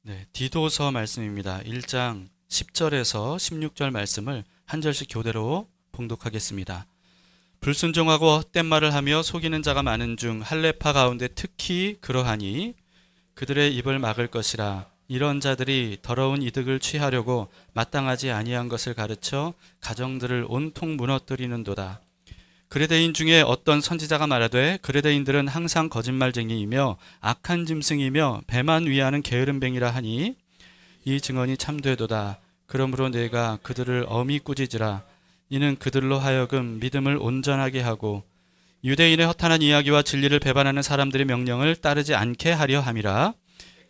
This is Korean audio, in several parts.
네, 디도서 말씀입니다. 1장 10절에서 16절 말씀을 한 절씩 교대로 봉독하겠습니다. 불순종하고 헛된 말을 하며 속이는 자가 많은 중 할례파 가운데 특히 그러하니 그들의 입을 막을 것이라. 이런 자들이 더러운 이득을 취하려고 마땅하지 아니한 것을 가르쳐 가정들을 온통 무너뜨리는도다. 그레데인 중에 어떤 선지자가 말하되 그레데인들은 항상 거짓말쟁이이며 악한 짐승이며 배만 위하는 게으름뱅이라 하니 이 증언이 참되도다. 그러므로 내가 그들을 엄히 꾸짖으라. 이는 그들로 하여금 믿음을 온전하게 하고 유대인의 허탄한 이야기와 진리를 배반하는 사람들의 명령을 따르지 않게 하려 함이라.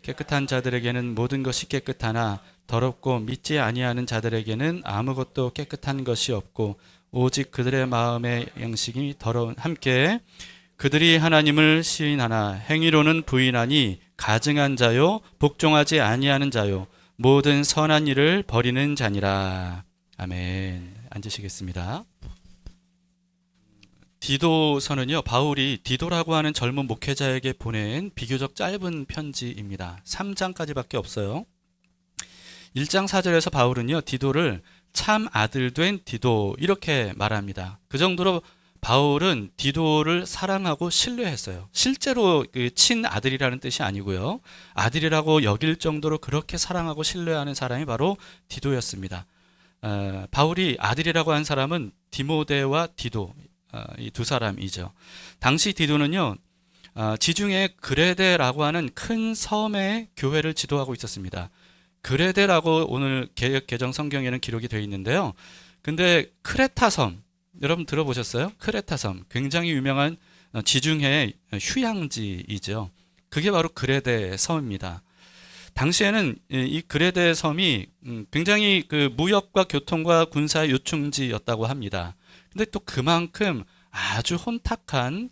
깨끗한 자들에게는 모든 것이 깨끗하나 더럽고 믿지 아니하는 자들에게는 아무것도 깨끗한 것이 없고 오직 그들의 마음의 양식이 더러운. 함께 그들이 하나님을 시인하나 행위로는 부인하니 가증한 자요 복종하지 아니하는 자요 모든 선한 일을 버리는 자니라. 아멘. 앉으시겠습니다. 디도서는요, 바울이 디도라고 하는 젊은 목회자에게 보낸 비교적 짧은 편지입니다. 3장까지밖에 없어요. 1장 4절에서 바울은요, 디도를 참 아들 된 디도 이렇게 말합니다. 그 정도로 바울은 디도를 사랑하고 신뢰했어요. 실제로 그 친아들이라는 뜻이 아니고요, 아들이라고 여길 정도로 그렇게 사랑하고 신뢰하는 사람이 바로 디도였습니다. 바울이 아들이라고 한 사람은 디모데와 디도, 이 두 사람이죠. 당시 디도는요, 지중해 그레데라고 하는 큰 섬의 교회를 지도하고 있었습니다. 그레데라고 오늘 개역 개정 성경에는 기록이 되어 있는데요. 근데 크레타 섬, 여러분 들어보셨어요? 크레타 섬, 굉장히 유명한 지중해 휴양지이죠. 그게 바로 그레데 섬입니다. 당시에는 이 그레데 섬이 굉장히 그 무역과 교통과 군사 요충지였다고 합니다. 근데 또 그만큼 아주 혼탁한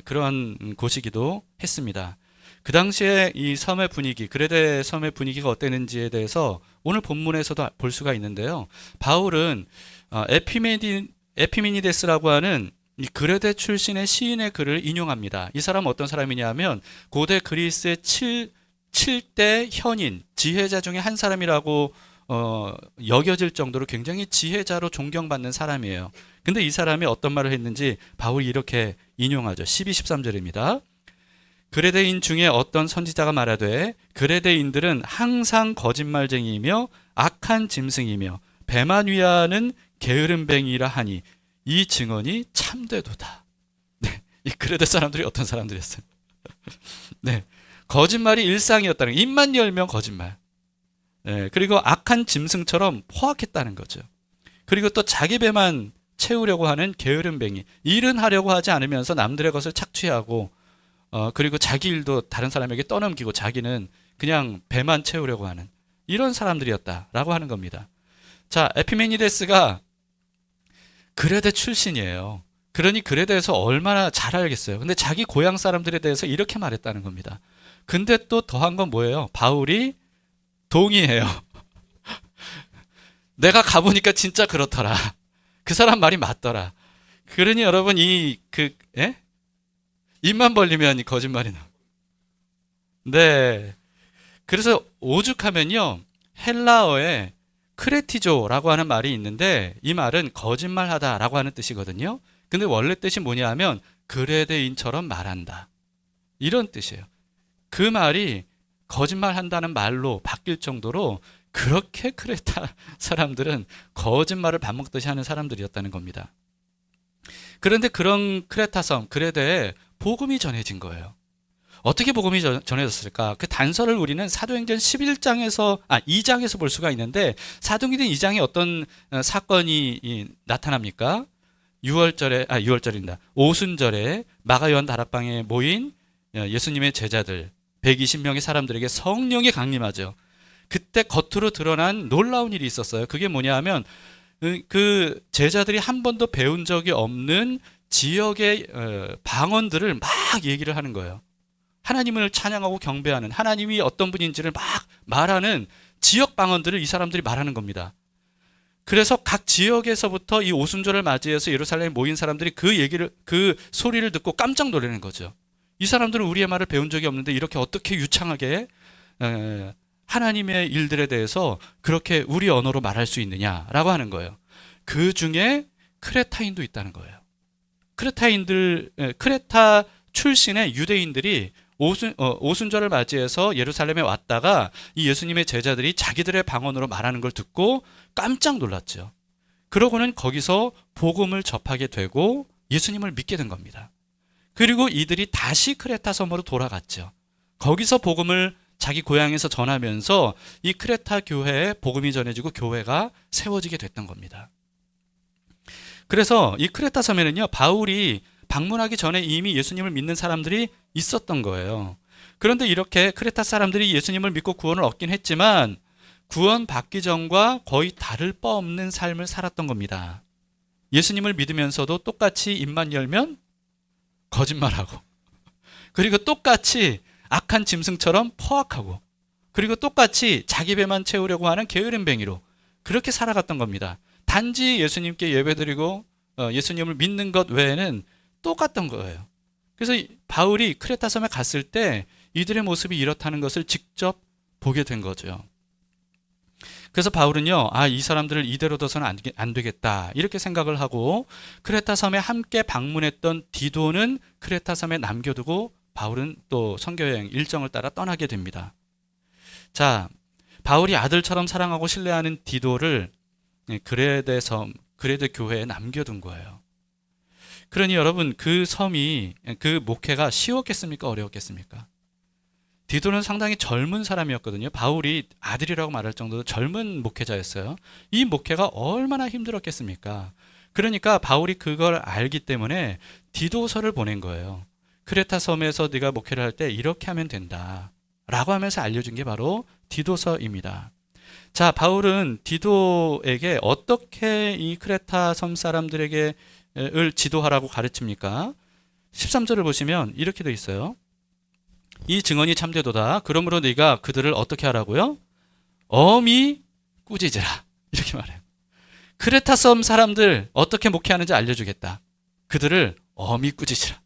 그러한 곳이기도 했습니다. 그 당시에 이 섬의 분위기, 그레데 섬의 분위기가 어땠는지에 대해서 오늘 본문에서도 볼 수가 있는데요. 바울은 에피미니데스라고 하는 이 그레데 출신의 시인의 글을 인용합니다. 이 사람은 어떤 사람이냐면 고대 그리스의 7대 현인, 지혜자 중에 한 사람이라고 여겨질 정도로 굉장히 지혜자로 존경받는 사람이에요. 근데 이 사람이 어떤 말을 했는지 바울이 이렇게 인용하죠. 12, 13절입니다. 그레데인 중에 어떤 선지자가 말하되 그레데인들은 항상 거짓말쟁이이며 악한 짐승이며 배만 위하는 게으름뱅이라 하니 이 증언이 참되도다. 네, 이 그레데 사람들이 어떤 사람들이었어요? 네, 거짓말이 일상이었다는 거예요. 입만 열면 거짓말. 네, 그리고 악한 짐승처럼 포악했다는 거죠. 그리고 또 자기 배만 채우려고 하는 게으름뱅이, 일은 하려고 하지 않으면서 남들의 것을 착취하고 그리고 자기 일도 다른 사람에게 떠넘기고 자기는 그냥 배만 채우려고 하는 이런 사람들이었다라고 하는 겁니다. 자, 에피메니데스가 그레데 출신이에요. 그러니 그레데에서 얼마나 잘 알겠어요. 근데 자기 고향 사람들에 대해서 이렇게 말했다는 겁니다. 근데 또 더한 건 뭐예요? 바울이 동의해요. 내가 가보니까 진짜 그렇더라. 그 사람 말이 맞더라. 그러니 여러분 입만 벌리면 거짓말이 나. 네. 그래서 오죽하면요, 헬라어에 크레티조라고 하는 말이 있는데 이 말은 거짓말하다라고 하는 뜻이거든요. 근데 원래 뜻이 뭐냐 하면 그레데인처럼 말한다, 이런 뜻이에요. 그 말이 거짓말한다는 말로 바뀔 정도로 그렇게 크레타 사람들은 거짓말을 밥 먹듯이 하는 사람들이었다는 겁니다. 그런데 그런 크레타 섬 그레데에 복음이 전해진 거예요. 어떻게 복음이 전해졌을까? 그 단서를 우리는 사도행전 2장에서 볼 수가 있는데, 사도행전 2장에 어떤 사건이 나타납니까? 6월절입니다. 오순절에 마가요한 다락방에 모인 예수님의 제자들 120명의 사람들에게 성령이 강림하죠. 그때 겉으로 드러난 놀라운 일이 있었어요. 그게 뭐냐 하면 그 제자들이 한 번도 배운 적이 없는 지역의 방언들을 막 얘기를 하는 거예요. 하나님을 찬양하고 경배하는, 하나님이 어떤 분인지를 막 말하는 지역 방언들을 이 사람들이 말하는 겁니다. 그래서 각 지역에서부터 이 오순절을 맞이해서 예루살렘에 모인 사람들이 그 소리를 듣고 깜짝 놀라는 거죠. 이 사람들은 우리의 말을 배운 적이 없는데 이렇게 어떻게 유창하게 하나님의 일들에 대해서 그렇게 우리 언어로 말할 수 있느냐라고 하는 거예요. 그 중에 크레타인도 있다는 거예요. 크레타 출신의 유대인들이 오순절을 맞이해서 예루살렘에 왔다가 이 예수님의 제자들이 자기들의 방언으로 말하는 걸 듣고 깜짝 놀랐죠. 그러고는 거기서 복음을 접하게 되고 예수님을 믿게 된 겁니다. 그리고 이들이 다시 크레타 섬으로 돌아갔죠. 거기서 복음을 자기 고향에서 전하면서 이 크레타 교회에 복음이 전해지고 교회가 세워지게 됐던 겁니다. 그래서 이 크레타 섬에는요, 바울이 방문하기 전에 이미 예수님을 믿는 사람들이 있었던 거예요. 그런데 이렇게 크레타 사람들이 예수님을 믿고 구원을 얻긴 했지만 구원받기 전과 거의 다를 바 없는 삶을 살았던 겁니다. 예수님을 믿으면서도 똑같이 입만 열면 거짓말하고, 그리고 똑같이 악한 짐승처럼 포악하고, 그리고 똑같이 자기 배만 채우려고 하는 게으름뱅이로 그렇게 살아갔던 겁니다. 단지 예수님께 예배드리고 예수님을 믿는 것 외에는 똑같던 거예요. 그래서 바울이 크레타 섬에 갔을 때 이들의 모습이 이렇다는 것을 직접 보게 된 거죠. 그래서 바울은요, 이 사람들을 이대로 둬서는 안 되겠다 이렇게 생각을 하고 크레타 섬에 함께 방문했던 디도는 크레타 섬에 남겨두고 바울은 또 선교여행 일정을 따라 떠나게 됩니다. 자, 바울이 아들처럼 사랑하고 신뢰하는 디도를 그레데 섬, 그레데 교회에 남겨둔 거예요. 그러니 여러분, 그 섬이, 그 목회가 쉬웠겠습니까? 어려웠겠습니까? 디도는 상당히 젊은 사람이었거든요. 바울이 아들이라고 말할 정도로 젊은 목회자였어요. 이 목회가 얼마나 힘들었겠습니까? 그러니까 바울이 그걸 알기 때문에 디도서를 보낸 거예요. 크레타 섬에서 네가 목회를 할 때 이렇게 하면 된다 라고 하면서 알려준 게 바로 디도서입니다. 자, 바울은 디도에게 어떻게 이 크레타 섬 사람들에게 을 지도하라고 가르칩니까? 13절을 보시면 이렇게 돼 있어요. 이 증언이 참되도다. 그러므로 네가 그들을 어떻게 하라고요? 엄히 꾸짖으라. 이렇게 말해요. 크레타 섬 사람들 어떻게 목회하는지 알려주겠다. 그들을 엄히 꾸짖으라.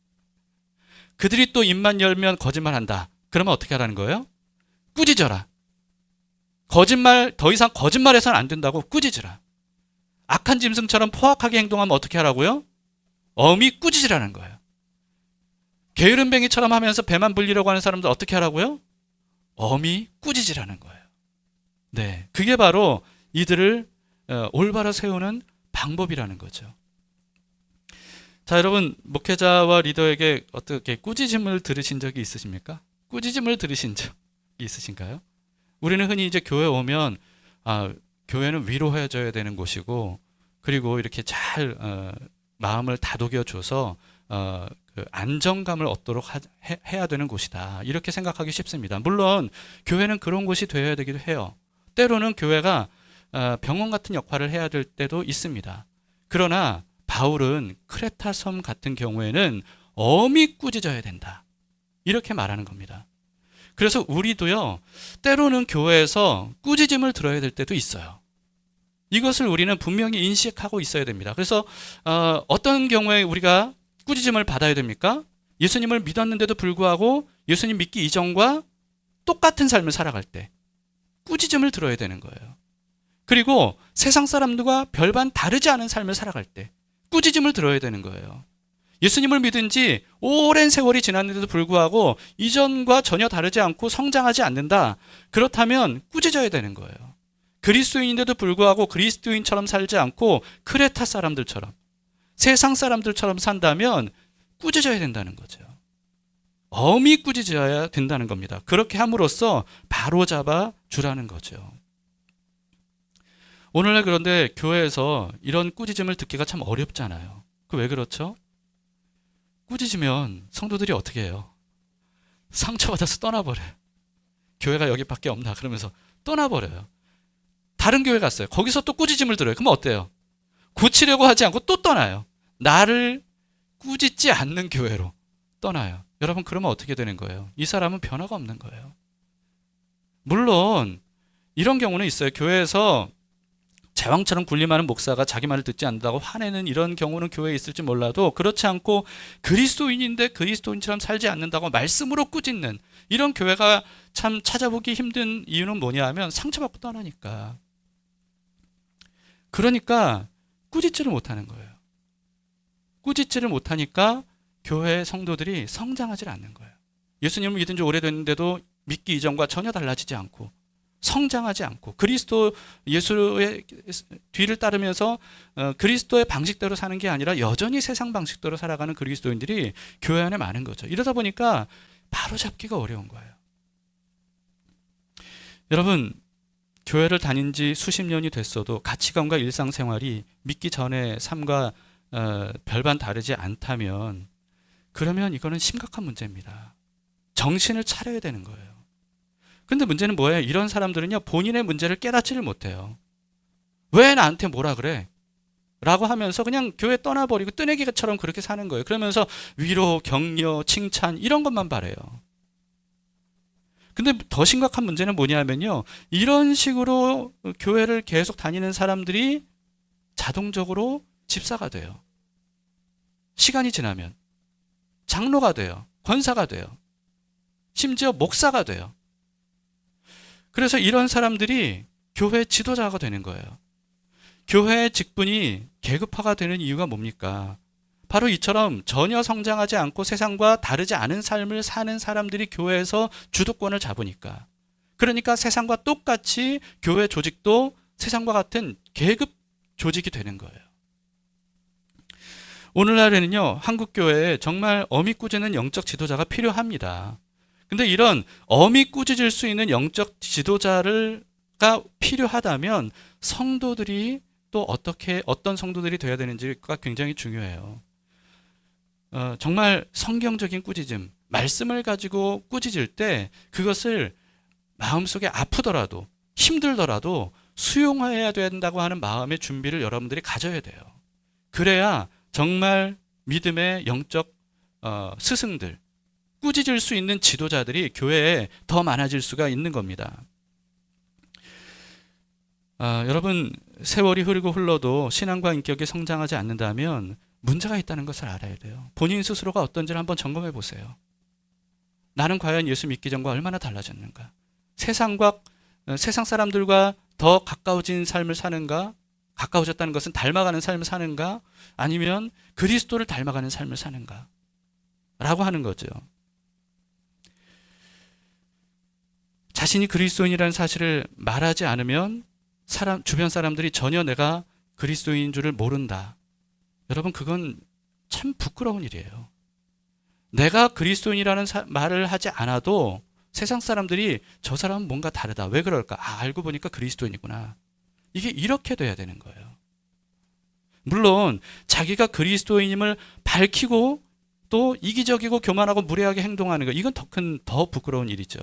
그들이 또 입만 열면 거짓말한다. 그러면 어떻게 하라는 거예요? 꾸짖어라. 거짓말, 더 이상 거짓말해서는 안 된다고 꾸짖으라. 악한 짐승처럼 포악하게 행동하면 어떻게 하라고요? 엄히 꾸짖으라는 거예요. 게으름뱅이처럼 하면서 배만 불리려고 하는 사람들 어떻게 하라고요? 엄히 꾸짖으라는 거예요. 네, 그게 바로 이들을 올바로 세우는 방법이라는 거죠. 자, 여러분, 목회자와 리더에게 어떻게 꾸짖음을 들으신 적이 있으십니까? 꾸짖음을 들으신 적이 있으신가요? 우리는 흔히 이제 교회 오면 교회는 위로해줘야 되는 곳이고, 그리고 이렇게 잘 마음을 다독여줘서 그 안정감을 얻도록 해야 되는 곳이다 이렇게 생각하기 쉽습니다. 물론 교회는 그런 곳이 되어야 되기도 해요. 때로는 교회가 병원 같은 역할을 해야 될 때도 있습니다. 그러나 바울은 크레타 섬 같은 경우에는 엄히 꾸짖어야 된다 이렇게 말하는 겁니다. 그래서 우리도요, 때로는 교회에서 꾸짖음을 들어야 될 때도 있어요. 이것을 우리는 분명히 인식하고 있어야 됩니다. 그래서 어떤 경우에 우리가 꾸짖음을 받아야 됩니까? 예수님을 믿었는데도 불구하고 예수님 믿기 이전과 똑같은 삶을 살아갈 때 꾸짖음을 들어야 되는 거예요. 그리고 세상 사람들과 별반 다르지 않은 삶을 살아갈 때 꾸짖음을 들어야 되는 거예요. 예수님을 믿은 지 오랜 세월이 지났는데도 불구하고 이전과 전혀 다르지 않고 성장하지 않는다. 그렇다면 꾸짖어야 되는 거예요. 그리스도인인데도 불구하고 그리스도인처럼 살지 않고 크레타 사람들처럼, 세상 사람들처럼 산다면 꾸짖어야 된다는 거죠. 엄히 꾸짖어야 된다는 겁니다. 그렇게 함으로써 바로잡아 주라는 거죠. 오늘날 그런데 교회에서 이런 꾸짖음을 듣기가 참 어렵잖아요. 그 왜 그렇죠? 꾸짖으면 성도들이 어떻게 해요? 상처받아서 떠나버려요. 교회가 여기밖에 없나 그러면서 떠나버려요. 다른 교회 갔어요. 거기서 또 꾸짖음을 들어요. 그럼 어때요? 고치려고 하지 않고 또 떠나요. 나를 꾸짖지 않는 교회로 떠나요. 여러분, 그러면 어떻게 되는 거예요? 이 사람은 변화가 없는 거예요. 물론 이런 경우는 있어요. 교회에서 제왕처럼 군림하는 목사가 자기 말을 듣지 않는다고 화내는 이런 경우는 교회에 있을지 몰라도, 그렇지 않고 그리스도인인데 그리스도인처럼 살지 않는다고 말씀으로 꾸짖는 이런 교회가 참 찾아보기 힘든 이유는 뭐냐 하면 상처받고 떠나니까. 그러니까 꾸짖지를 못하는 거예요. 꾸짖지를 못하니까 교회 성도들이 성장하지 않는 거예요. 예수님을 믿은 지 오래됐는데도 믿기 이전과 전혀 달라지지 않고 성장하지 않고 그리스도 예수의 뒤를 따르면서 그리스도의 방식대로 사는 게 아니라 여전히 세상 방식대로 살아가는 그리스도인들이 교회 안에 많은 거죠. 이러다 보니까 바로잡기가 어려운 거예요. 여러분, 교회를 다닌 지 수십 년이 됐어도 가치관과 일상생활이 믿기 전의 삶과 별반 다르지 않다면, 그러면 이거는 심각한 문제입니다. 정신을 차려야 되는 거예요. 근데 문제는 뭐예요? 이런 사람들은요, 본인의 문제를 깨닫지를 못해요. 왜 나한테 뭐라 그래? 라고 하면서 그냥 교회 떠나버리고 뜨내기처럼 그렇게 사는 거예요. 그러면서 위로, 격려, 칭찬 이런 것만 바래요. 근데 더 심각한 문제는 뭐냐면요, 이런 식으로 교회를 계속 다니는 사람들이 자동적으로 집사가 돼요. 시간이 지나면 장로가 돼요. 권사가 돼요. 심지어 목사가 돼요. 그래서 이런 사람들이 교회 지도자가 되는 거예요. 교회의 직분이 계급화가 되는 이유가 뭡니까? 바로 이처럼 전혀 성장하지 않고 세상과 다르지 않은 삶을 사는 사람들이 교회에서 주도권을 잡으니까. 그러니까 세상과 똑같이 교회 조직도 세상과 같은 계급 조직이 되는 거예요. 오늘날에는요, 한국 교회에 정말 어미 꾸짖는 영적 지도자가 필요합니다. 근데 이런 어미 꾸짖을 수 있는 영적 지도자가 필요하다면 성도들이 또 어떤 성도들이 돼야 되는지가 굉장히 중요해요. 정말 성경적인 꾸짖음, 말씀을 가지고 꾸짖을 때 그것을 마음속에 아프더라도 힘들더라도 수용해야 된다고 하는 마음의 준비를 여러분들이 가져야 돼요. 그래야 정말 믿음의 영적 스승들, 꾸짖을 수 있는 지도자들이 교회에 더 많아질 수가 있는 겁니다. 여러분, 세월이 흐르고 흘러도 신앙과 인격이 성장하지 않는다면 문제가 있다는 것을 알아야 돼요. 본인 스스로가 어떤지를 한번 점검해 보세요. 나는 과연 예수 믿기 전과 얼마나 달라졌는가? 세상 사람들과 더 가까워진 삶을 사는가? 가까워졌다는 것은 닮아가는 삶을 사는가? 아니면 그리스도를 닮아가는 삶을 사는가? 라고 하는 거죠. 자신이 그리스도인이라는 사실을 말하지 않으면 주변 사람들이 전혀 내가 그리스도인인 줄을 모른다. 여러분, 그건 참 부끄러운 일이에요. 내가 그리스도인이라는 말을 하지 않아도 세상 사람들이 저 사람은 뭔가 다르다. 왜 그럴까? 알고 보니까 그리스도인이구나. 이게 이렇게 돼야 되는 거예요. 물론 자기가 그리스도인임을 밝히고 또 이기적이고 교만하고 무례하게 행동하는 거, 이건 더 부끄러운 일이죠.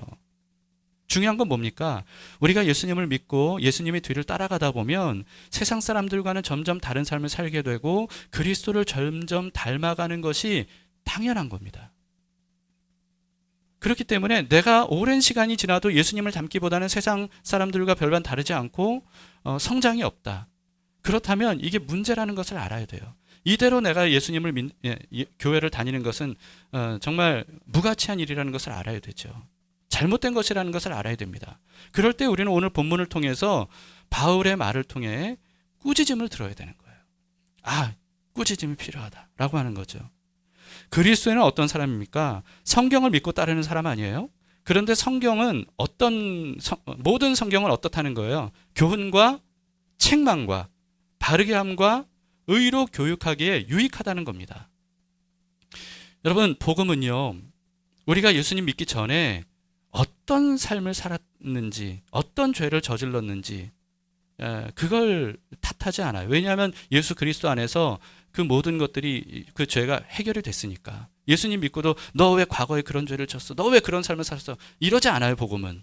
중요한 건 뭡니까? 우리가 예수님을 믿고 예수님의 뒤를 따라가다 보면 세상 사람들과는 점점 다른 삶을 살게 되고 그리스도를 점점 닮아가는 것이 당연한 겁니다. 그렇기 때문에 내가 오랜 시간이 지나도 예수님을 닮기보다는 세상 사람들과 별반 다르지 않고 성장이 없다. 그렇다면 이게 문제라는 것을 알아야 돼요. 이대로 내가 예수님을 교회를 다니는 것은 정말 무가치한 일이라는 것을 알아야 되죠. 잘못된 것이라는 것을 알아야 됩니다. 그럴 때 우리는 오늘 본문을 통해서 바울의 말을 통해 꾸짖음을 들어야 되는 거예요. 꾸짖음이 필요하다라고 하는 거죠. 그리스도인은 어떤 사람입니까? 성경을 믿고 따르는 사람 아니에요? 그런데 모든 성경은 어떻다는 거예요? 교훈과 책망과 바르게 함과 의로 교육하기에 유익하다는 겁니다. 여러분, 복음은요, 우리가 예수님 믿기 전에 어떤 삶을 살았는지, 어떤 죄를 저질렀는지 그걸 탓하지 않아요. 왜냐하면 예수 그리스도 안에서 그 모든 것들이, 그 죄가 해결이 됐으니까. 예수님 믿고도 너 왜 과거에 그런 죄를 졌어? 너 왜 그런 삶을 살았어? 이러지 않아요, 복음은.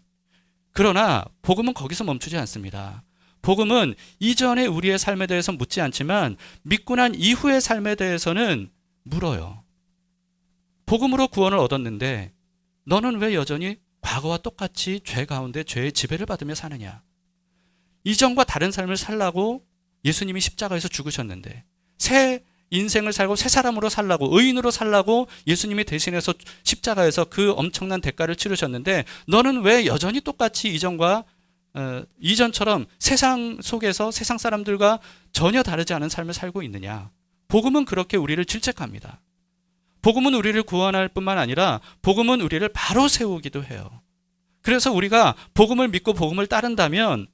그러나 복음은 거기서 멈추지 않습니다. 복음은 이전에 우리의 삶에 대해서 묻지 않지만 믿고 난 이후의 삶에 대해서는 물어요. 복음으로 구원을 얻었는데 너는 왜 여전히 과거와 똑같이 죄 가운데 죄의 지배를 받으며 사느냐? 이전과 다른 삶을 살라고 예수님이 십자가에서 죽으셨는데, 새 인생을 살고 새 사람으로 살라고, 의인으로 살라고 예수님이 대신해서 십자가에서 그 엄청난 대가를 치르셨는데, 너는 왜 여전히 똑같이 이전처럼 세상 속에서 세상 사람들과 전혀 다르지 않은 삶을 살고 있느냐? 복음은 그렇게 우리를 질책합니다. 복음은 우리를 구원할 뿐만 아니라 복음은 우리를 바로 세우기도 해요. 그래서 우리가 복음을 믿고 복음을 따른다면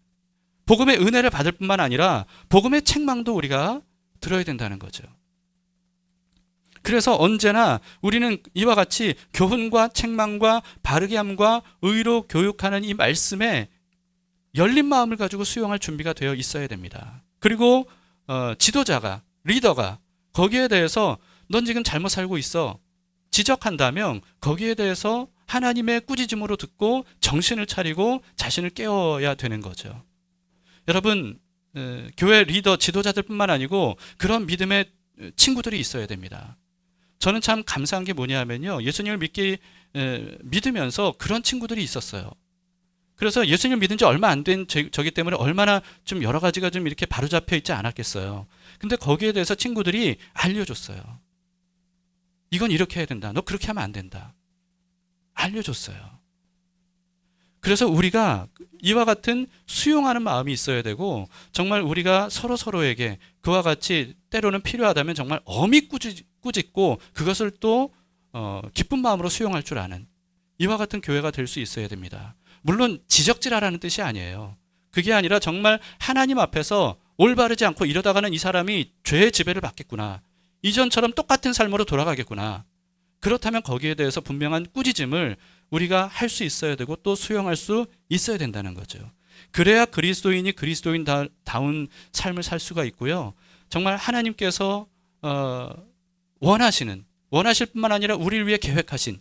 복음의 은혜를 받을 뿐만 아니라 복음의 책망도 우리가 들어야 된다는 거죠. 그래서 언제나 우리는 이와 같이 교훈과 책망과 바르게 함과 의로 교육하는 이 말씀에 열린 마음을 가지고 수용할 준비가 되어 있어야 됩니다. 그리고 지도자가, 리더가 거기에 대해서 넌 지금 잘못 살고 있어 지적한다면 거기에 대해서 하나님의 꾸짖음으로 듣고 정신을 차리고 자신을 깨워야 되는 거죠. 여러분, 교회 리더, 지도자들뿐만 아니고 그런 믿음의 친구들이 있어야 됩니다. 저는 참 감사한 게 뭐냐면요, 예수님을 믿으면서 그런 친구들이 있었어요. 그래서 예수님을 믿은 지 얼마 안 된 저기 때문에 얼마나 좀 여러 가지가 좀 이렇게 바로잡혀 있지 않았겠어요. 근데 거기에 대해서 친구들이 알려줬어요. 이건 이렇게 해야 된다. 너 그렇게 하면 안 된다. 알려줬어요. 그래서 우리가 이와 같은 수용하는 마음이 있어야 되고, 정말 우리가 서로에게 그와 같이 때로는 필요하다면 정말 엄히 꾸짖고 그것을 또 기쁜 마음으로 수용할 줄 아는 이와 같은 교회가 될 수 있어야 됩니다. 물론 지적질하라는 뜻이 아니에요. 그게 아니라 정말 하나님 앞에서 올바르지 않고 이러다가는 이 사람이 죄의 지배를 받겠구나, 이전처럼 똑같은 삶으로 돌아가겠구나, 그렇다면 거기에 대해서 분명한 꾸짖음을 우리가 할 수 있어야 되고 또 수용할 수 있어야 된다는 거죠. 그래야 그리스도인이 그리스도인다운 삶을 살 수가 있고요, 정말 하나님께서 원하실 뿐만 아니라 우리를 위해 계획하신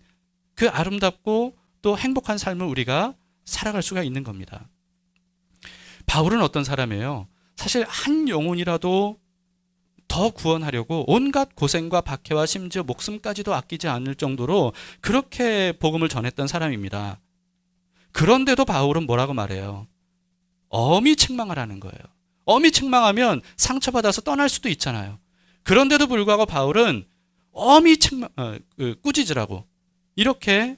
그 아름답고 또 행복한 삶을 우리가 살아갈 수가 있는 겁니다. 바울은 어떤 사람이에요? 사실 한 영혼이라도 더 구원하려고 온갖 고생과 박해와 심지어 목숨까지도 아끼지 않을 정도로 그렇게 복음을 전했던 사람입니다. 그런데도 바울은 뭐라고 말해요? 엄히 책망하라는 거예요. 엄히 책망하면 상처받아서 떠날 수도 있잖아요. 그런데도 불구하고 바울은 엄히 꾸짖으라고 이렇게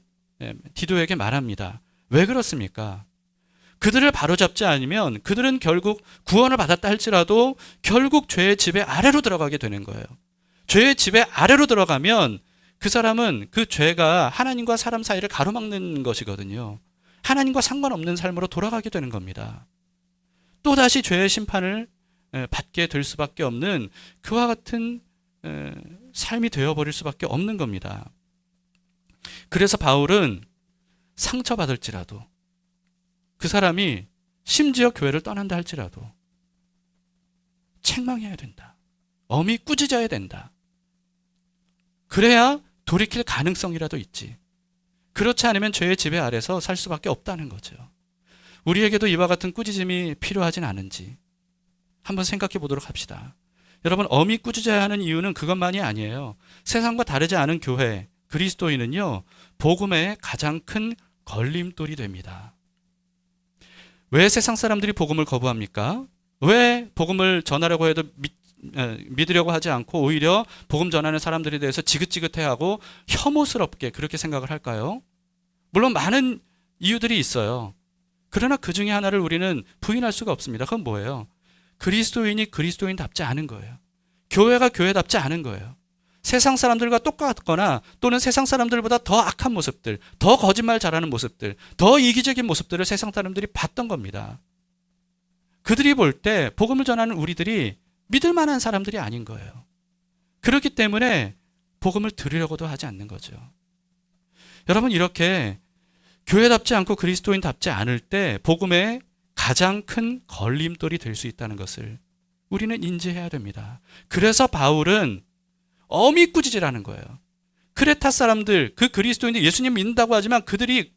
디도에게 말합니다. 왜 그렇습니까? 그들을 바로잡지 않으면 그들은 결국 구원을 받았다 할지라도 결국 죄의 지배 아래로 들어가게 되는 거예요. 죄의 지배 아래로 들어가면 그 사람은 그 죄가 하나님과 사람 사이를 가로막는 것이거든요. 하나님과 상관없는 삶으로 돌아가게 되는 겁니다. 또다시 죄의 심판을 받게 될 수밖에 없는 그와 같은 삶이 되어버릴 수밖에 없는 겁니다. 그래서 바울은 상처받을지라도, 그 사람이 심지어 교회를 떠난다 할지라도 책망해야 된다. 엄히 꾸짖어야 된다. 그래야 돌이킬 가능성이라도 있지. 그렇지 않으면 죄의 지배 아래서 살 수밖에 없다는 거죠. 우리에게도 이와 같은 꾸짖음이 필요하진 않은지 한번 생각해 보도록 합시다. 여러분, 엄히 꾸짖어야 하는 이유는 그것만이 아니에요. 세상과 다르지 않은 교회, 그리스도인은요, 복음의 가장 큰 걸림돌이 됩니다. 왜 세상 사람들이 복음을 거부합니까? 왜 복음을 전하려고 해도 믿으려고 하지 않고 오히려 복음 전하는 사람들에 대해서 지긋지긋해하고 혐오스럽게 그렇게 생각을 할까요? 물론 많은 이유들이 있어요. 그러나 그 중에 하나를 우리는 부인할 수가 없습니다. 그건 뭐예요? 그리스도인이 그리스도인답지 않은 거예요. 교회가 교회답지 않은 거예요. 세상 사람들과 똑같거나 또는 세상 사람들보다 더 악한 모습들, 더 거짓말 잘하는 모습들, 더 이기적인 모습들을 세상 사람들이 봤던 겁니다. 그들이 볼 때 복음을 전하는 우리들이 믿을 만한 사람들이 아닌 거예요. 그렇기 때문에 복음을 들으려고도 하지 않는 거죠. 여러분, 이렇게 교회답지 않고 그리스도인답지 않을 때 복음의 가장 큰 걸림돌이 될 수 있다는 것을 우리는 인지해야 됩니다. 그래서 바울은 엄히 꾸짖으라는 거예요. 크레타 사람들, 그 그리스도인들 예수님 믿는다고 하지만 그들이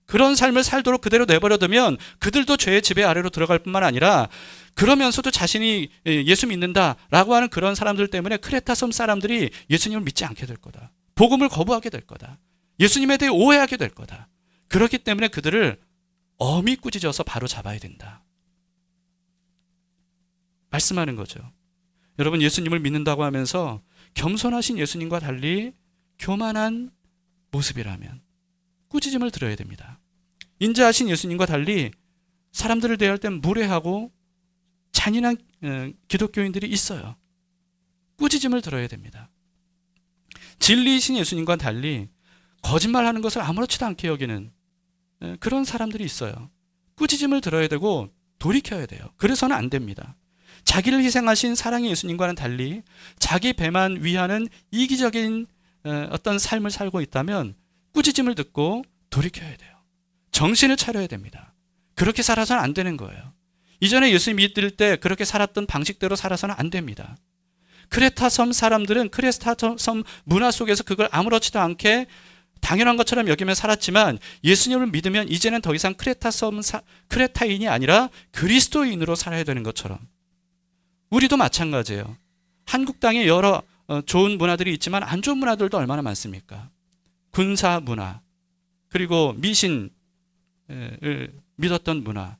그런 삶을 살도록 그대로 내버려두면 그들도 죄의 지배 아래로 들어갈 뿐만 아니라 그러면서도 자신이 예수 믿는다라고 하는 그런 사람들 때문에 크레타 섬 사람들이 예수님을 믿지 않게 될 거다. 복음을 거부하게 될 거다. 예수님에 대해 오해하게 될 거다. 그렇기 때문에 그들을 엄히 꾸짖어서 바로 잡아야 된다. 말씀하는 거죠. 여러분, 예수님을 믿는다고 하면서 겸손하신 예수님과 달리 교만한 모습이라면 꾸짖음을 들어야 됩니다. 인자하신 예수님과 달리 사람들을 대할 땐 무례하고 잔인한 기독교인들이 있어요. 꾸짖음을 들어야 됩니다. 진리이신 예수님과 달리 거짓말하는 것을 아무렇지도 않게 여기는 그런 사람들이 있어요. 꾸짖음을 들어야 되고 돌이켜야 돼요. 그래서는 안 됩니다. 자기를 희생하신 사랑의 예수님과는 달리 자기 배만 위하는 이기적인 어떤 삶을 살고 있다면 꾸짖음을 듣고 돌이켜야 돼요. 정신을 차려야 됩니다. 그렇게 살아서는 안 되는 거예요. 이전에 예수 믿을 때 그렇게 살았던 방식대로 살아서는 안 됩니다. 크레타 섬 사람들은 크레타 섬 문화 속에서 그걸 아무렇지도 않게 당연한 것처럼 여기며 살았지만 예수님을 믿으면 이제는 더 이상 크레타인이 아니라 그리스도인으로 살아야 되는 것처럼 우리도 마찬가지예요. 한국 땅에 여러 좋은 문화들이 있지만 안 좋은 문화들도 얼마나 많습니까? 군사 문화, 그리고 미신을 믿었던 문화,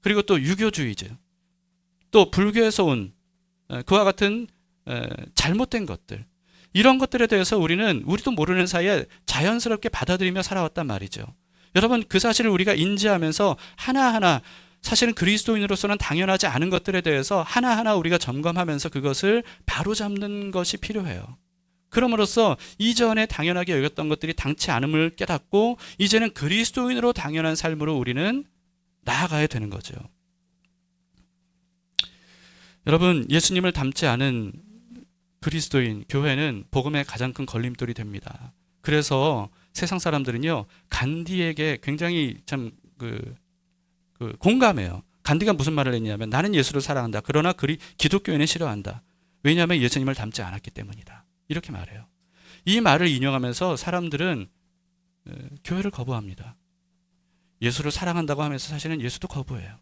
그리고 또 유교주의죠. 또 불교에서 온 그와 같은 잘못된 것들, 이런 것들에 대해서 우리도 모르는 사이에 자연스럽게 받아들이며 살아왔단 말이죠. 여러분, 그 사실을 우리가 인지하면서 하나하나 사실은 그리스도인으로서는 당연하지 않은 것들에 대해서 하나하나 우리가 점검하면서 그것을 바로잡는 것이 필요해요. 그럼으로써 이전에 당연하게 여겼던 것들이 당치 않음을 깨닫고 이제는 그리스도인으로 당연한 삶으로 우리는 나아가야 되는 거죠. 여러분, 예수님을 닮지 않은 그리스도인, 교회는 복음의 가장 큰 걸림돌이 됩니다. 그래서 세상 사람들은요, 간디에게 굉장히 참 공감해요. 간디가 무슨 말을 했냐면, 나는 예수를 사랑한다. 그러나 기독교인은 싫어한다. 왜냐하면 예수님을 닮지 않았기 때문이다. 이렇게 말해요. 이 말을 인용하면서 사람들은 교회를 거부합니다. 예수를 사랑한다고 하면서 사실은 예수도 거부해요.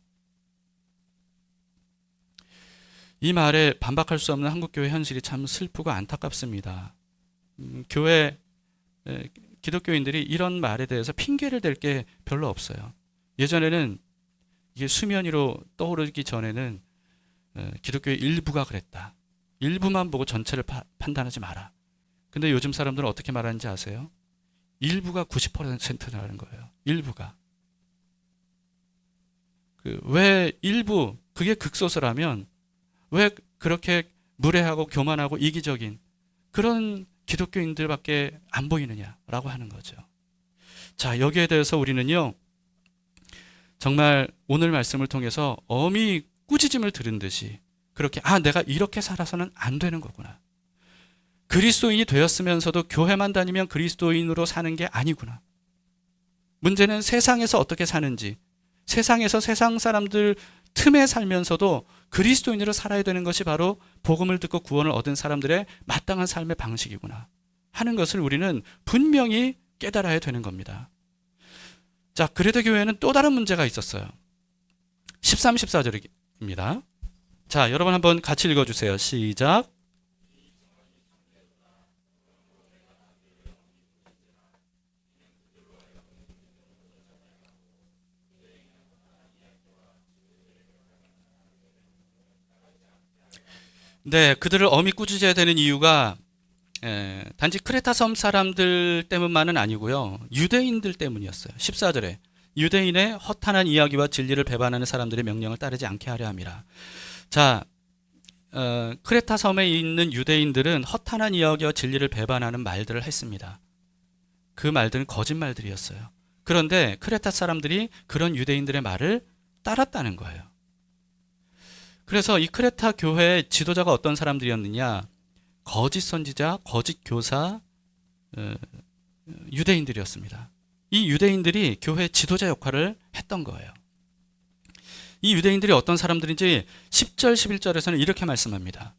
이 말에 반박할 수 없는 한국교회 현실이 참 슬프고 안타깝습니다. 기독교인들이 이런 말에 대해서 핑계를 댈 게 별로 없어요. 예전에는 이게 수면 위로 떠오르기 전에는 기독교의 일부가 그랬다. 일부만 보고 전체를 판단하지 마라. 근데 요즘 사람들은 어떻게 말하는지 아세요? 일부가 90%라는 거예요. 일부가. 왜 일부, 그게 극소수라면 왜 그렇게 무례하고 교만하고 이기적인 그런 기독교인들밖에 안 보이느냐라고 하는 거죠. 자, 여기에 대해서 우리는요, 정말 오늘 말씀을 통해서 어미 꾸짖음을 들은 듯이 그렇게 내가 이렇게 살아서는 안 되는 거구나. 그리스도인이 되었으면서도 교회만 다니면 그리스도인으로 사는 게 아니구나. 문제는 세상에서 어떻게 사는지, 세상에서 세상 사람들 틈에 살면서도 그리스도인으로 살아야 되는 것이 바로 복음을 듣고 구원을 얻은 사람들의 마땅한 삶의 방식이구나 하는 것을 우리는 분명히 깨달아야 되는 겁니다. 자, 그레데 교회는 또 다른 문제가 있었어요. 13, 14절입니다. 자, 여러분 한번 같이 읽어주세요. 시작. 네, 그들을 엄히 꾸짖어야 되는 이유가 단지 크레타 섬 사람들 때문만은 아니고요. 유대인들 때문이었어요. 14절에 유대인의 허탄한 이야기와 진리를 배반하는 사람들의 명령을 따르지 않게 하려 함이라. 자, 크레타 섬에 있는 유대인들은 허탄한 이야기와 진리를 배반하는 말들을 했습니다. 그 말들은 거짓말들이었어요. 그런데 크레타 사람들이 그런 유대인들의 말을 따랐다는 거예요. 그래서 이 크레타 교회의 지도자가 어떤 사람들이었느냐? 거짓 선지자, 거짓 교사, 유대인들이었습니다. 이 유대인들이 교회 지도자 역할을 했던 거예요. 이 유대인들이 어떤 사람들인지 10절, 11절에서는 이렇게 말씀합니다.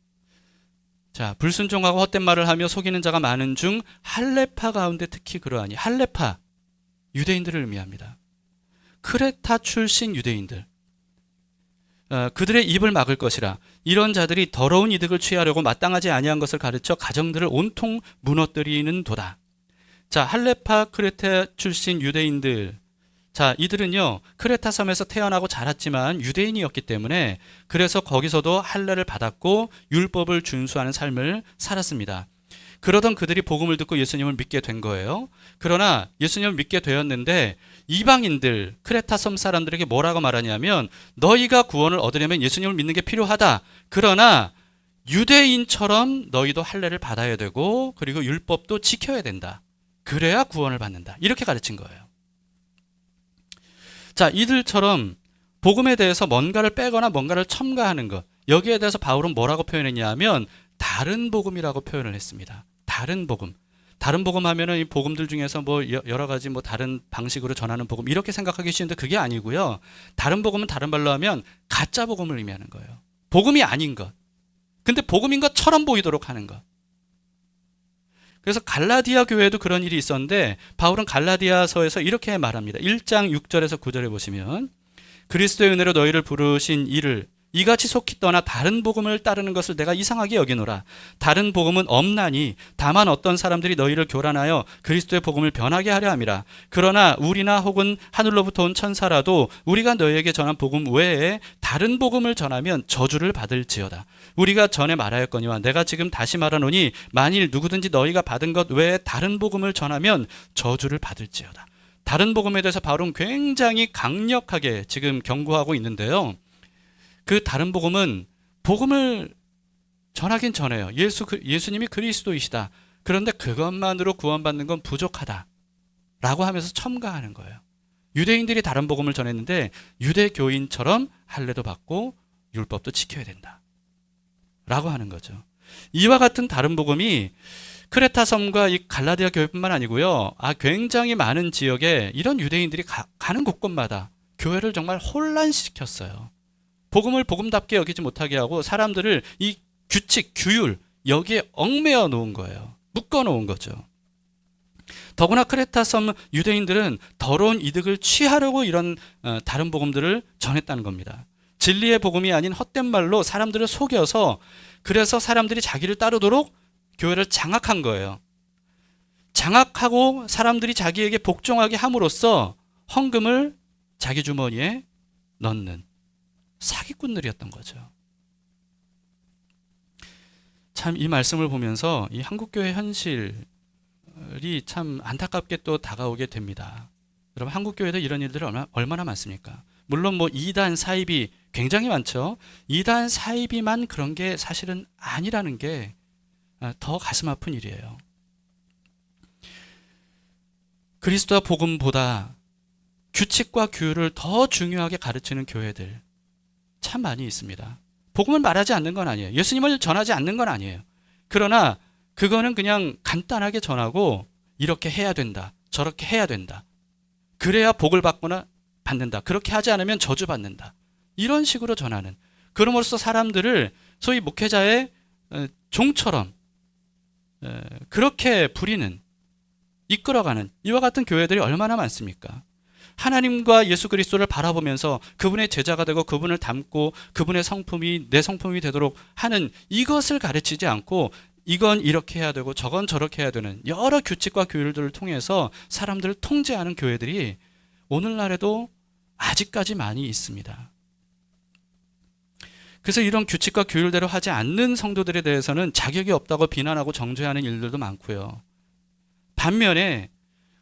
자, 불순종하고 헛된 말을 하며 속이는 자가 많은 중 할레파 가운데 특히 그러하니, 할레파, 유대인들을 의미합니다. 크레타 출신 유대인들. 그들의 입을 막을 것이라. 이런 자들이 더러운 이득을 취하려고 마땅하지 아니한 것을 가르쳐 가정들을 온통 무너뜨리는 도다. 자, 할레파 크레타 출신 유대인들. 자, 이들은요, 크레타 섬에서 태어나고 자랐지만 유대인이었기 때문에 그래서 거기서도 할례를 받았고 율법을 준수하는 삶을 살았습니다. 그러던 그들이 복음을 듣고 예수님을 믿게 된 거예요. 그러나 예수님을 믿게 되었는데 이방인들, 크레타 섬 사람들에게 뭐라고 말하냐면 너희가 구원을 얻으려면 예수님을 믿는 게 필요하다. 그러나 유대인처럼 너희도 할례를 받아야 되고 그리고 율법도 지켜야 된다. 그래야 구원을 받는다. 이렇게 가르친 거예요. 자, 이들처럼 복음에 대해서 뭔가를 빼거나 뭔가를 첨가하는 것. 여기에 대해서 바울은 뭐라고 표현했냐 하면 다른 복음이라고 표현을 했습니다. 다른 복음. 다른 복음 하면은 이 복음들 중에서 뭐 여러 가지 뭐 다른 방식으로 전하는 복음 이렇게 생각하기 쉬운데 그게 아니고요. 다른 복음은 다른 말로 하면 가짜 복음을 의미하는 거예요. 복음이 아닌 것. 근데 복음인 것처럼 보이도록 하는 것. 그래서 갈라디아 교회에도 그런 일이 있었는데 바울은 갈라디아서에서 이렇게 말합니다. 1장 6절에서 9절에 보시면 그리스도의 은혜로 너희를 부르신 이를 이같이 속히 떠나 다른 복음을 따르는 것을 내가 이상하게 여기노라. 다른 복음은 없나니 다만 어떤 사람들이 너희를 교란하여 그리스도의 복음을 변하게 하려 함이라. 그러나 우리나 혹은 하늘로부터 온 천사라도 우리가 너희에게 전한 복음 외에 다른 복음을 전하면 저주를 받을지어다. 우리가 전에 말하였거니와 내가 지금 다시 말하노니 만일 누구든지 너희가 받은 것 외에 다른 복음을 전하면 저주를 받을지어다. 다른 복음에 대해서 바울은 굉장히 강력하게 지금 경고하고 있는데요. 그 다른 복음은 복음을 전하긴 전해요. 예수님이 그리스도이시다. 그런데 그것만으로 구원받는 건 부족하다. 라고 하면서 첨가하는 거예요. 유대인들이 다른 복음을 전했는데 유대교인처럼 할례도 받고 율법도 지켜야 된다. 라고 하는 거죠. 이와 같은 다른 복음이 크레타 섬과 이 갈라디아 교회뿐만 아니고요. 굉장히 많은 지역에 이런 유대인들이 가는 곳곳마다 교회를 정말 혼란시켰어요. 복음을 복음답게 여기지 못하게 하고 사람들을 이 규칙, 규율 여기에 얽매여 놓은 거예요. 묶어 놓은 거죠. 더구나 크레타 섬 유대인들은 더러운 이득을 취하려고 이런 다른 복음들을 전했다는 겁니다. 진리의 복음이 아닌 헛된 말로 사람들을 속여서 그래서 사람들이 자기를 따르도록 교회를 장악한 거예요. 장악하고 사람들이 자기에게 복종하게 함으로써 헌금을 자기 주머니에 넣는 사기꾼들이었던 거죠. 참 이 말씀을 보면서 이 한국교회 현실이 참 안타깝게 또 다가오게 됩니다. 여러분 한국교회도 이런 일들이 얼마나 많습니까? 물론 뭐 이단 사입이 굉장히 많죠. 이단 사입이만 그런 게 사실은 아니라는 게 더 가슴 아픈 일이에요. 그리스도와 복음보다 규칙과 규율을 더 중요하게 가르치는 교회들 참 많이 있습니다. 복음을 말하지 않는 건 아니에요. 예수님을 전하지 않는 건 아니에요. 그러나 그거는 그냥 간단하게 전하고 이렇게 해야 된다. 저렇게 해야 된다. 그래야 복을 받는다. 그렇게 하지 않으면 저주받는다. 이런 식으로 전하는. 그럼으로써 사람들을 소위 목회자의 종처럼 그렇게 부리는, 이끌어가는 이와 같은 교회들이 얼마나 많습니까? 하나님과 예수 그리스도를 바라보면서 그분의 제자가 되고 그분을 닮고 그분의 성품이 내 성품이 되도록 하는 이것을 가르치지 않고 이건 이렇게 해야 되고 저건 저렇게 해야 되는 여러 규칙과 규율들을 통해서 사람들을 통제하는 교회들이 오늘날에도 아직까지 많이 있습니다. 그래서 이런 규칙과 규율대로 하지 않는 성도들에 대해서는 자격이 없다고 비난하고 정죄하는 일들도 많고요. 반면에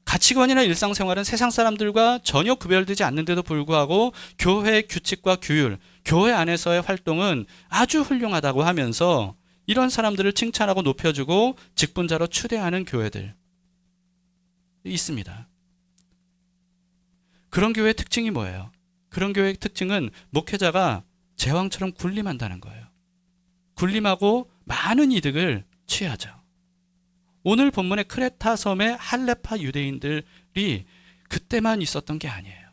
가치관이나 일상생활은 세상 사람들과 전혀 구별되지 않는데도 불구하고 교회 규칙과 규율, 교회 안에서의 활동은 아주 훌륭하다고 하면서 이런 사람들을 칭찬하고 높여주고 직분자로 추대하는 교회들 있습니다. 그런 교회의 특징이 뭐예요? 그런 교회의 특징은 목회자가 제왕처럼 군림한다는 거예요. 군림하고 많은 이득을 취하죠. 오늘 본문의 크레타 섬의 할레파 유대인들이 그때만 있었던 게 아니에요.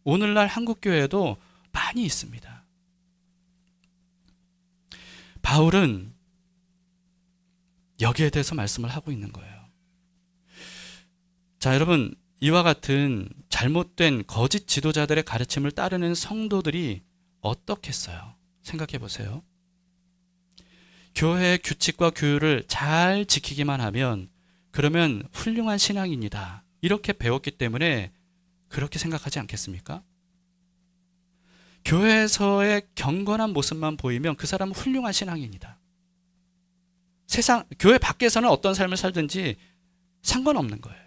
오늘날 한국교회에도 많이 있습니다. 바울은 여기에 대해서 말씀을 하고 있는 거예요. 자, 여러분, 이와 같은 잘못된 거짓 지도자들의 가르침을 따르는 성도들이 어떻겠어요? 생각해 보세요. 교회의 규칙과 규율을 잘 지키기만 하면 그러면 훌륭한 신앙인이다. 이렇게 배웠기 때문에 그렇게 생각하지 않겠습니까? 교회에서의 경건한 모습만 보이면 그 사람은 훌륭한 신앙인이다. 교회 밖에서는 어떤 삶을 살든지 상관없는 거예요.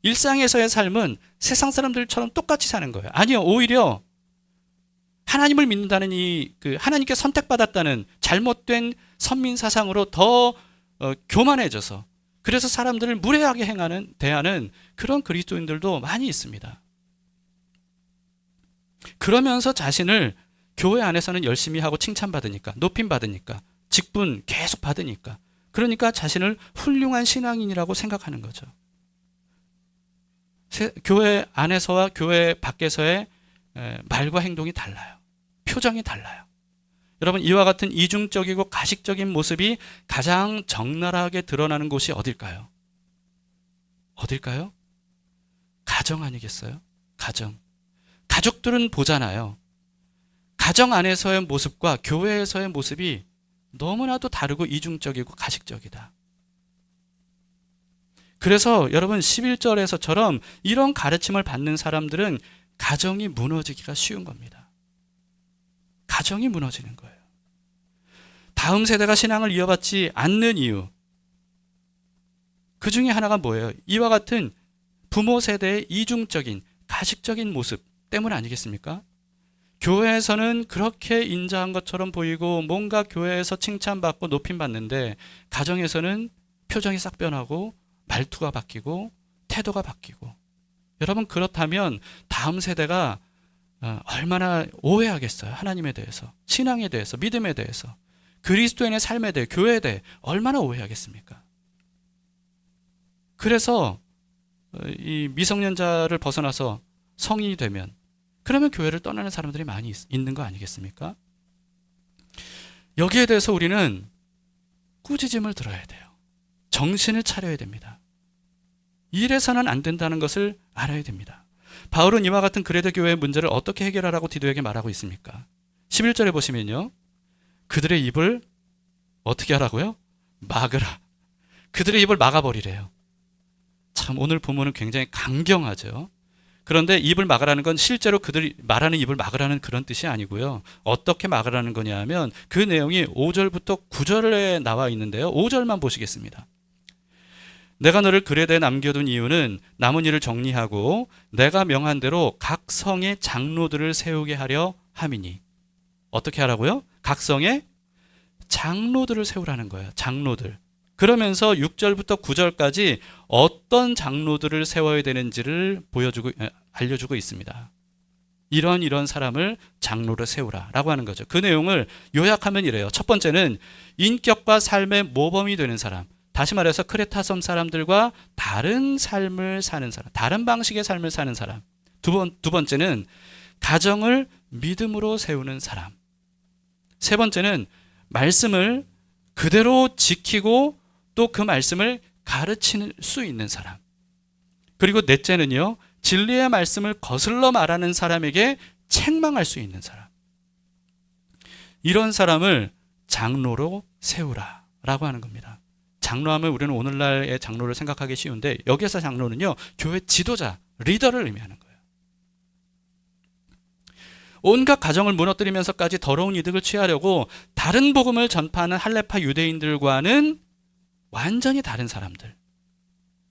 일상에서의 삶은 세상 사람들처럼 똑같이 사는 거예요. 아니요, 오히려 하나님을 믿는다는 하나님께 선택받았다는 잘못된 선민 사상으로 더 교만해져서, 그래서 사람들을 무례하게 대하는 그런 그리스도인들도 많이 있습니다. 그러면서 자신을 교회 안에서는 열심히 하고 칭찬받으니까, 높임받으니까, 직분 계속 받으니까, 그러니까 자신을 훌륭한 신앙인이라고 생각하는 거죠. 교회 안에서와 교회 밖에서의 말과 행동이 달라요. 표정이 달라요. 여러분, 이와 같은 이중적이고 가식적인 모습이 가장 적나라하게 드러나는 곳이 어딜까요? 어딜까요? 가정 아니겠어요? 가정. 가족들은 보잖아요. 가정 안에서의 모습과 교회에서의 모습이 너무나도 다르고 이중적이고 가식적이다. 그래서 여러분 11절에서처럼 이런 가르침을 받는 사람들은 가정이 무너지기가 쉬운 겁니다. 가정이 무너지는 거예요. 다음 세대가 신앙을 이어받지 않는 이유, 그 중에 하나가 뭐예요? 이와 같은 부모 세대의 이중적인 가식적인 모습 때문 아니겠습니까? 교회에서는 그렇게 인자한 것처럼 보이고 뭔가 교회에서 칭찬받고 높임받는데 가정에서는 표정이 싹 변하고 말투가 바뀌고 태도가 바뀌고, 여러분 그렇다면 다음 세대가 얼마나 오해하겠어요? 하나님에 대해서, 신앙에 대해서, 믿음에 대해서, 그리스도인의 삶에 대해, 교회에 대해 얼마나 오해하겠습니까? 그래서 이 미성년자를 벗어나서 성인이 되면, 그러면 교회를 떠나는 사람들이 많이 있는 거 아니겠습니까? 여기에 대해서 우리는 꾸짖음을 들어야 돼요. 정신을 차려야 됩니다. 이래서는 안 된다는 것을 알아야 됩니다. 바울은 이와 같은 그레데 교회의 문제를 어떻게 해결하라고 디도에게 말하고 있습니까? 11절에 보시면요, 그들의 입을 어떻게 하라고요? 막으라. 그들의 입을 막아버리래요. 참, 오늘 본문은 굉장히 강경하죠. 그런데 입을 막으라는 건 실제로 그들이 말하는 입을 막으라는 그런 뜻이 아니고요. 어떻게 막으라는 거냐 하면 그 내용이 5절부터 9절에 나와 있는데요. 5절만 보시겠습니다. 내가 너를 그레데에 남겨둔 이유는 남은 일을 정리하고 내가 명한 대로 각 성의 장로들을 세우게 하려 함이니. 어떻게 하라고요? 각 성의 장로들을 세우라는 거예요. 장로들. 그러면서 6절부터 9절까지 어떤 장로들을 세워야 되는지를 알려주고 있습니다. 이런 사람을 장로로 세우라라고 하는 거죠. 그 내용을 요약하면 이래요. 첫 번째는 인격과 삶의 모범이 되는 사람. 다시 말해서 크레타 섬 사람들과 다른 삶을 사는 사람, 다른 방식의 삶을 사는 사람. 두 번째는 가정을 믿음으로 세우는 사람. 세 번째는 말씀을 그대로 지키고 또 그 말씀을 가르칠 수 있는 사람. 그리고 넷째는요, 진리의 말씀을 거슬러 말하는 사람에게 책망할 수 있는 사람. 이런 사람을 장로로 세우라라고 하는 겁니다. 장로하면 우리는 오늘날의 장로를 생각하기 쉬운데, 여기에서 장로는요, 교회 지도자, 리더를 의미하는 거예요. 온갖 가정을 무너뜨리면서까지 더러운 이득을 취하려고 다른 복음을 전파하는 할레파 유대인들과는 완전히 다른 사람들,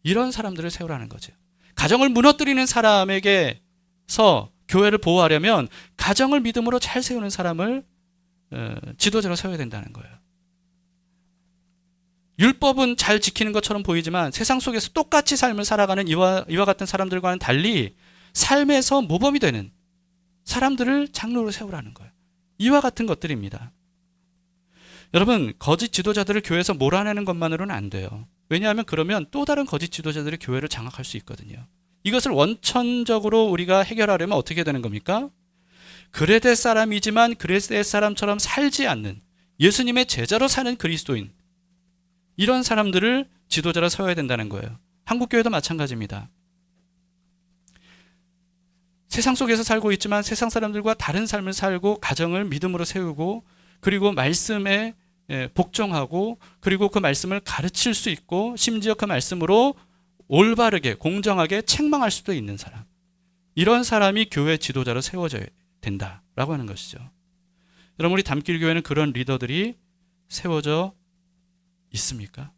이런 사람들을 세우라는 거죠. 가정을 무너뜨리는 사람에게서 교회를 보호하려면 가정을 믿음으로 잘 세우는 사람을 지도자로 세워야 된다는 거예요. 율법은 잘 지키는 것처럼 보이지만 세상 속에서 똑같이 삶을 살아가는 이와 같은 사람들과는 달리 삶에서 모범이 되는 사람들을 장로로 세우라는 거예요. 이와 같은 것들입니다. 여러분, 거짓 지도자들을 교회에서 몰아내는 것만으로는 안 돼요. 왜냐하면 그러면 또 다른 거짓 지도자들이 교회를 장악할 수 있거든요. 이것을 원천적으로 우리가 해결하려면 어떻게 되는 겁니까? 그레데 사람이지만 그레데 사람처럼 살지 않는, 예수님의 제자로 사는 그리스도인, 이런 사람들을 지도자로 세워야 된다는 거예요. 한국교회도 마찬가지입니다. 세상 속에서 살고 있지만 세상 사람들과 다른 삶을 살고 가정을 믿음으로 세우고, 그리고 말씀에 복종하고, 그리고 그 말씀을 가르칠 수 있고, 심지어 그 말씀으로 올바르게 공정하게 책망할 수도 있는 사람, 이런 사람이 교회 지도자로 세워져야 된다라고 하는 것이죠. 여러분, 우리 담길 교회는 그런 리더들이 세워져 있습니까?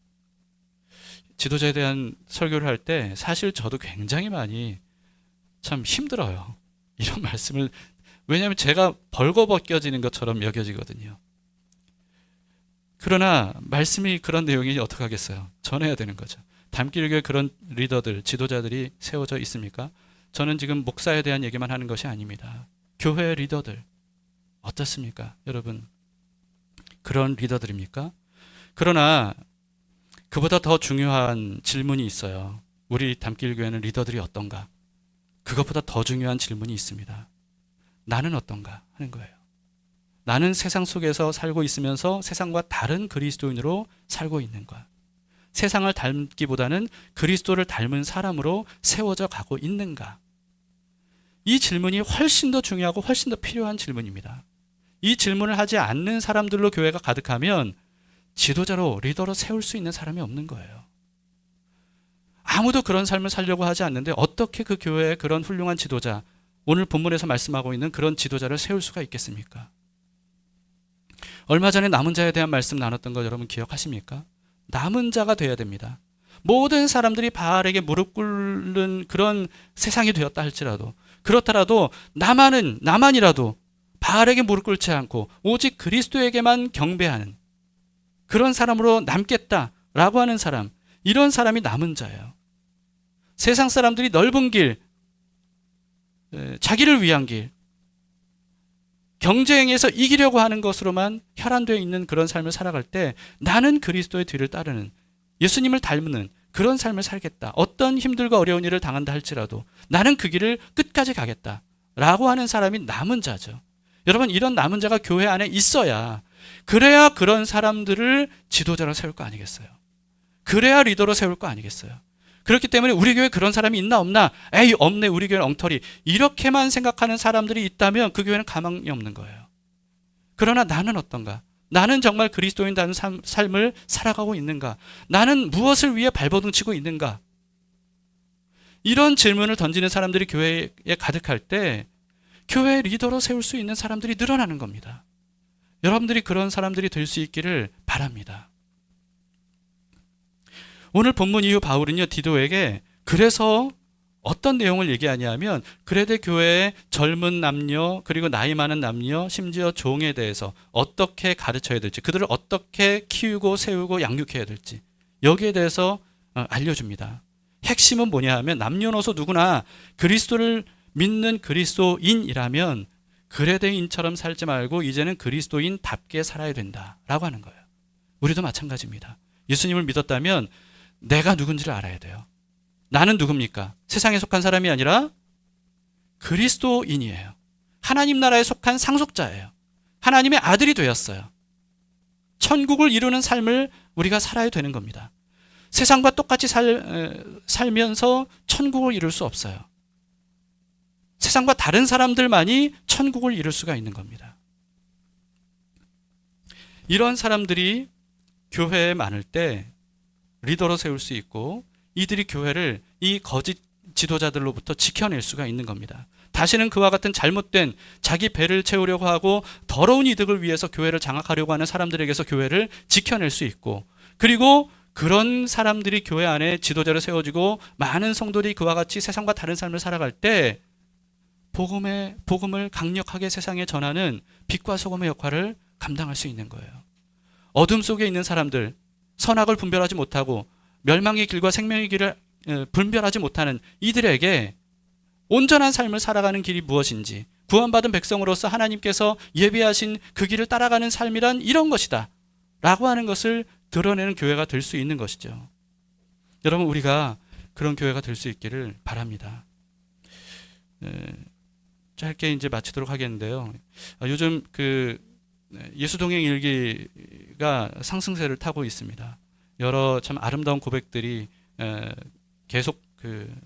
지도자에 대한 설교를 할 때 사실 저도 굉장히 많이 참 힘들어요. 이런 말씀을, 왜냐하면 제가 벌거벗겨지는 것처럼 여겨지거든요. 그러나 말씀이 그런 내용이 어떻게 하겠어요? 전해야 되는 거죠. 담길 교회 그런 리더들, 지도자들이 세워져 있습니까? 저는 지금 목사에 대한 얘기만 하는 것이 아닙니다. 교회 리더들 어떻습니까? 여러분, 그런 리더들입니까? 그러나 그보다 더 중요한 질문이 있어요. 우리 담길 교회는 리더들이 어떤가? 그것보다 더 중요한 질문이 있습니다. 나는 어떤가 하는 거예요. 나는 세상 속에서 살고 있으면서 세상과 다른 그리스도인으로 살고 있는가? 세상을 닮기보다는 그리스도를 닮은 사람으로 세워져 가고 있는가? 이 질문이 훨씬 더 중요하고 훨씬 더 필요한 질문입니다. 이 질문을 하지 않는 사람들로 교회가 가득하면 지도자로, 리더로 세울 수 있는 사람이 없는 거예요. 아무도 그런 삶을 살려고 하지 않는데 어떻게 그 교회에 그런 훌륭한 지도자, 오늘 본문에서 말씀하고 있는 그런 지도자를 세울 수가 있겠습니까? 얼마 전에 남은 자에 대한 말씀 나눴던 거 여러분 기억하십니까? 남은 자가 돼야 됩니다. 모든 사람들이 바알에게 무릎 꿇는 그런 세상이 되었다 할지라도, 그렇더라도 나만이라도 바알에게 무릎 꿇지 않고 오직 그리스도에게만 경배하는 그런 사람으로 남겠다라고 하는 사람, 이런 사람이 남은 자예요. 세상 사람들이 넓은 길, 자기를 위한 길, 경쟁에서 이기려고 하는 것으로만 혈안되어 있는 그런 삶을 살아갈 때 나는 그리스도의 뒤를 따르는, 예수님을 닮는 그런 삶을 살겠다. 어떤 힘들고 어려운 일을 당한다 할지라도 나는 그 길을 끝까지 가겠다라고 하는 사람이 남은 자죠. 여러분, 이런 남은 자가 교회 안에 있어야, 그래야 그런 사람들을 지도자로 세울 거 아니겠어요? 그래야 리더로 세울 거 아니겠어요? 그렇기 때문에 우리 교회에 그런 사람이 있나 없나? 에이, 없네, 우리 교회는 엉터리, 이렇게만 생각하는 사람들이 있다면 그 교회는 가망이 없는 거예요. 그러나 나는 어떤가? 나는 정말 그리스도인다는 삶을 살아가고 있는가? 나는 무엇을 위해 발버둥치고 있는가? 이런 질문을 던지는 사람들이 교회에 가득할 때 교회 리더로 세울 수 있는 사람들이 늘어나는 겁니다. 여러분들이 그런 사람들이 될 수 있기를 바랍니다. 오늘 본문 이후 바울은요, 디도에게 그래서 어떤 내용을 얘기하냐면 그레데 교회의 젊은 남녀, 그리고 나이 많은 남녀, 심지어 종에 대해서 어떻게 가르쳐야 될지, 그들을 어떻게 키우고 세우고 양육해야 될지, 여기에 대해서 알려줍니다. 핵심은 뭐냐 하면 남녀노소 누구나 그리스도를 믿는 그리스도인이라면 그레데인처럼 살지 말고 이제는 그리스도인답게 살아야 된다라고 하는 거예요. 우리도 마찬가지입니다. 예수님을 믿었다면 내가 누군지를 알아야 돼요. 나는 누굽니까? 세상에 속한 사람이 아니라 그리스도인이에요. 하나님 나라에 속한 상속자예요. 하나님의 아들이 되었어요. 천국을 이루는 삶을 우리가 살아야 되는 겁니다. 세상과 똑같이 살면서 천국을 이룰 수 없어요. 세상과 다른 사람들만이 천국을 이룰 수가 있는 겁니다. 이런 사람들이 교회에 많을 때 리더로 세울 수 있고, 이들이 교회를 이 거짓 지도자들로부터 지켜낼 수가 있는 겁니다. 다시는 그와 같은 잘못된 자기 배를 채우려고 하고 더러운 이득을 위해서 교회를 장악하려고 하는 사람들에게서 교회를 지켜낼 수 있고, 그리고 그런 사람들이 교회 안에 지도자로 세워지고 많은 성도들이 그와 같이 세상과 다른 삶을 살아갈 때 복음을 강력하게 세상에 전하는 빛과 소금의 역할을 감당할 수 있는 거예요. 어둠 속에 있는 사람들, 선악을 분별하지 못하고 멸망의 길과 생명의 길을 분별하지 못하는 이들에게 온전한 삶을 살아가는 길이 무엇인지, 구원받은 백성으로서 하나님께서 예비하신 그 길을 따라가는 삶이란 이런 것이다 라고 하는 것을 드러내는 교회가 될 수 있는 것이죠. 여러분, 우리가 그런 교회가 될 수 있기를 바랍니다. 짧게 이제 마치도록 하겠는데요. 요즘 그 예수동행 일기가 상승세를 타고 있습니다. 여러 참 아름다운 고백들이 계속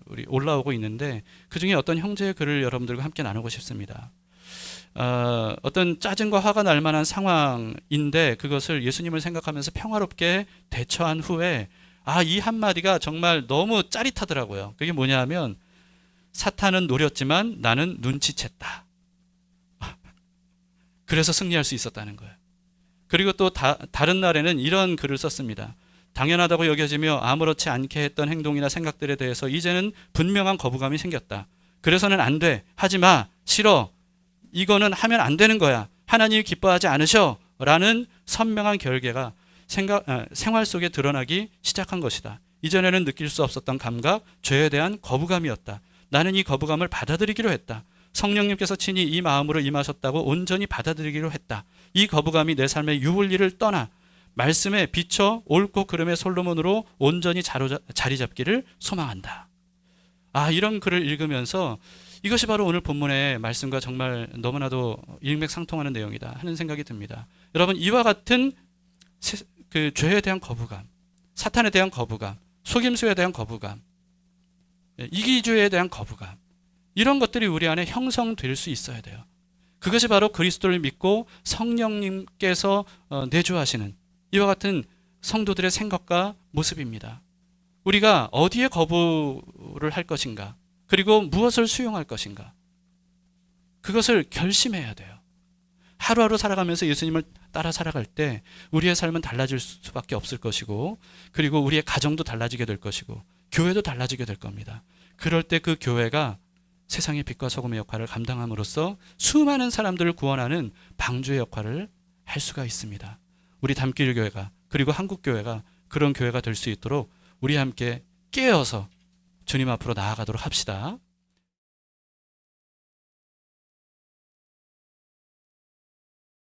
우리 올라오고 있는데, 그 중에 어떤 형제의 글을 여러분들과 함께 나누고 싶습니다. 어떤 짜증과 화가 날 만한 상황인데 그것을 예수님을 생각하면서 평화롭게 대처한 후에 이 한마디가 정말 너무 짜릿하더라고요. 그게 뭐냐 하면 사탄은 노렸지만 나는 눈치챘다. 그래서 승리할 수 있었다는 거예요. 그리고 또 다른 날에는 이런 글을 썼습니다. 당연하다고 여겨지며 아무렇지 않게 했던 행동이나 생각들에 대해서 이제는 분명한 거부감이 생겼다. 그래서는 안 돼. 하지 마. 싫어. 이거는 하면 안 되는 거야. 하나님이 기뻐하지 않으셔. 라는 선명한 결계가 생활 속에 드러나기 시작한 것이다. 이전에는 느낄 수 없었던 감각, 죄에 대한 거부감이었다. 나는 이 거부감을 받아들이기로 했다. 성령님께서 친히 이 마음으로 임하셨다고 온전히 받아들이기로 했다. 이 거부감이 내 삶의 유불리를 떠나 말씀에 비춰 옳고 그름의 솔로몬으로 온전히 자리 잡기를 소망한다. 이런 글을 읽으면서 이것이 바로 오늘 본문의 말씀과 정말 너무나도 일맥상통하는 내용이다 하는 생각이 듭니다. 여러분, 이와 같은 그 죄에 대한 거부감, 사탄에 대한 거부감, 속임수에 대한 거부감, 이기주의에 대한 거부감, 이런 것들이 우리 안에 형성될 수 있어야 돼요. 그것이 바로 그리스도를 믿고 성령님께서 내주하시는 이와 같은 성도들의 생각과 모습입니다. 우리가 어디에 거부를 할 것인가, 그리고 무엇을 수용할 것인가, 그것을 결심해야 돼요. 하루하루 살아가면서 예수님을 따라 살아갈 때 우리의 삶은 달라질 수밖에 없을 것이고, 그리고 우리의 가정도 달라지게 될 것이고, 교회도 달라지게 될 겁니다. 그럴 때 그 교회가 세상의 빛과 소금의 역할을 감당함으로써 수많은 사람들을 구원하는 방주의 역할을 할 수가 있습니다. 우리 담길 교회가, 그리고 한국 교회가 그런 교회가 될 수 있도록 우리 함께 깨어서 주님 앞으로 나아가도록 합시다.